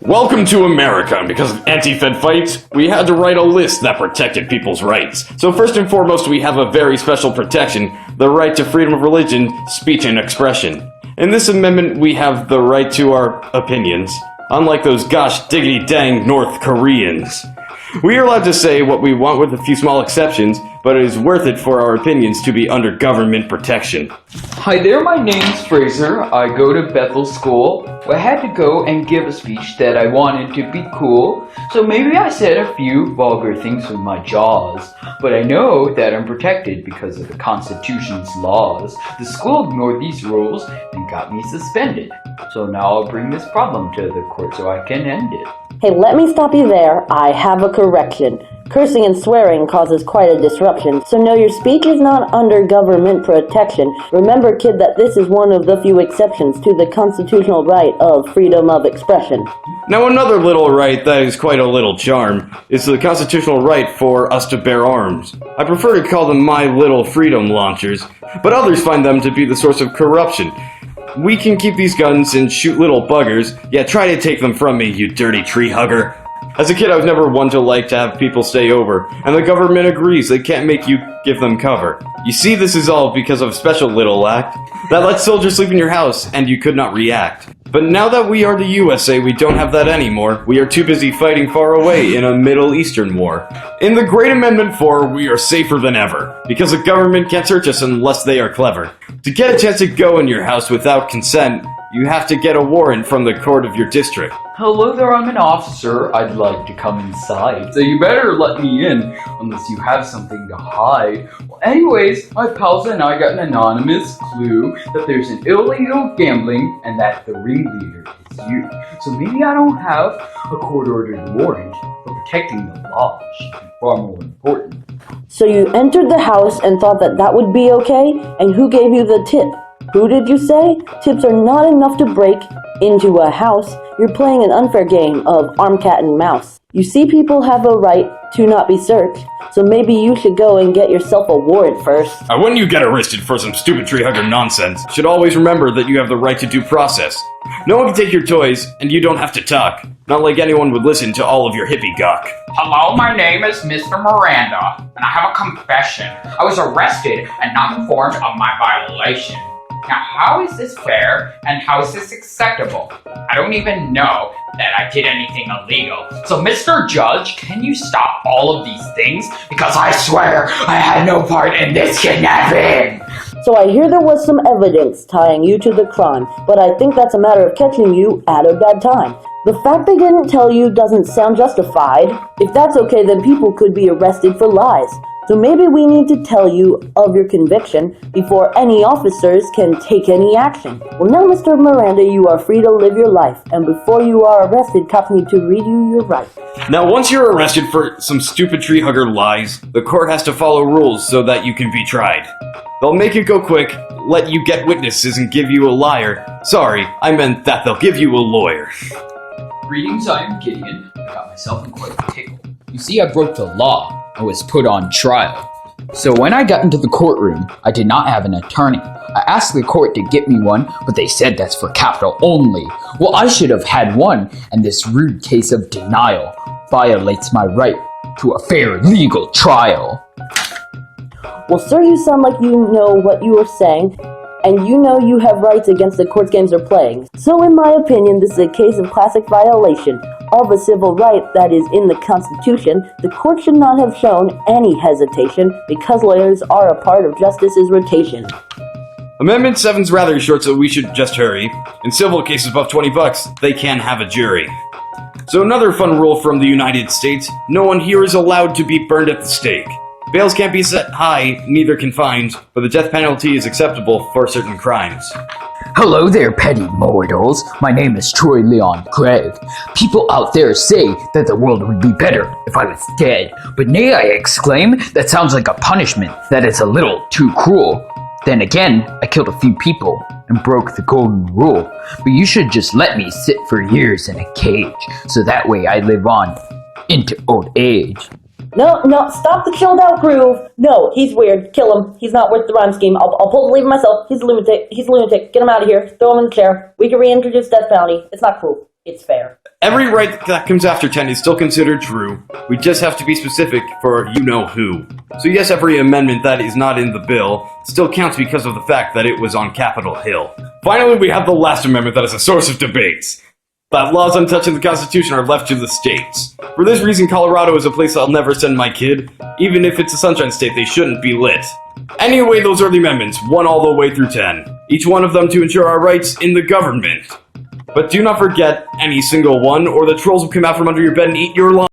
Welcome to America, and because of anti-Fed fights, we had to write a list that protected people's rights. So first and foremost, we have a very special protection, the right to freedom of religion, speech, and expression. In this amendment, we have the right to our opinions, unlike those gosh diggity dang North Koreans. We are allowed to say what we want with a few small exceptions, but it is worth it for our opinions to be under government protection. Hi there, my name's Fraser. I go to Bethel School. I had to go and give a speech that I wanted to be cool, so maybe I said a few vulgar things with my jaws. But I know that I'm protected because of the Constitution's laws. The school ignored these rules and got me suspended. So now I'll bring this problem to the court so I can end it. Hey, let me stop you there. I have a correction. Cursing and swearing causes quite a disruption, so no, your speech is not under government protection. Remember, kid, that this is one of the few exceptions to the constitutional right of freedom of expression. Now another little right that is quite a little charm is the constitutional right for us to bear arms. I prefer to call them my little freedom launchers, but others find them to be the source of corruption. We can keep these guns and shoot little buggers, yet try to take them from me, you dirty tree hugger. As a kid, I was never one to like to have people stay over, and the government agrees they can't make you give them cover. You see, this is all because of a special little act that lets soldiers sleep in your house, and you could not react. But now that we are the USA, we don't have that anymore. We are too busy fighting far away in a Middle Eastern war. In the Great Amendment 4, we are safer than ever, because the government can't search us unless they are clever. To get a chance to go in your house without consent, you have to get a warrant from the court of your district. Hello there, I'm an officer. I'd like to come inside. So you better let me in, unless you have something to hide. Well, anyways, my pals and I got an anonymous clue that there's an illegal gambling and that the ringleader is you. So maybe I don't have a court-ordered warrant, but protecting the law should be far more important. So you entered the house and thought that that would be okay? And who gave you the tip? Who did you say? Tips are not enough to break into a house. You're playing an unfair game of arm cat and mouse. You see, people have a right to not be searched, so maybe you should go and get yourself a warrant first. When you get arrested for some stupid tree hugger nonsense, you should always remember that you have the right to due process. No one can take your toys, and you don't have to talk. Not like anyone would listen to all of your hippie gawk. Hello, my name is Mr. Miranda, and I have a confession. I was arrested and not informed of my violation. Now, how is this fair, and how is this acceptable? I don't even know that I did anything illegal. So, Mr. Judge, can you stop all of these things? Because I swear I had no part in this kidnapping! So I hear there was some evidence tying you to the crime, but I think that's a matter of catching you at a bad time. The fact they didn't tell you doesn't sound justified. If that's okay, then people could be arrested for lies. So maybe we need to tell you of your conviction before any officers can take any action. Well, now, Mr. Miranda, you are free to live your life, and before you are arrested, cops need to read you your rights. Now, once you're arrested for some stupid tree hugger lies, the court has to follow rules so that you can be tried. They'll make it go quick, let you get witnesses, and give you a liar. Sorry, I meant that they'll give you a lawyer. Greetings, I am Gideon. I got myself in quite a pickle. You see, I broke the law. I was put on trial. So when I got into the courtroom, I did not have an attorney. I asked the court to get me one, but they said that's for capital only. Well, I should have had one, and this rude case of denial violates my right to a fair legal trial. Well, sir, you sound like you know what you are saying, and you know you have rights against the court games they're playing. So in my opinion, this is a case of classic violation of a civil right that is in the Constitution. The court should not have shown any hesitation because lawyers are a part of justice's rotation. Amendment 7's rather short, so we should just hurry. In civil cases above $20, they can have a jury. So another fun rule from the United States, no one here is allowed to be burned at the stake. Bails can't be set high, neither can fines, but the death penalty is acceptable for certain crimes. Hello there, petty mortals. My name is Troy Leon Craig. People out there say that the world would be better if I was dead. But nay, I exclaim, that sounds like a punishment that is a little too cruel. Then again, I killed a few people and broke the golden rule. But you should just let me sit for years in a cage, so that way I live on into old age. No, stop the chilled out groove. No, he's weird. Kill him. He's not worth the rhyme scheme. I'll pull the lever myself. He's a lunatic. Get him out of here. Throw him in the chair. We can reintroduce death penalty. It's not cruel. It's fair. Every right that comes after 10 is still considered true. We just have to be specific for you-know-who. So yes, every amendment that is not in the bill still counts because of the fact that it was on Capitol Hill. Finally, we have the last amendment that is a source of debates. That laws untouching the Constitution are left to the states. For this reason, Colorado is a place I'll never send my kid. Even if it's a sunshine state, they shouldn't be lit. Anyway, those are the amendments, 1 all the way through 10. Each one of them to ensure our rights in the government. But do not forget any single one, or the trolls will come out from under your bed and eat your lunch.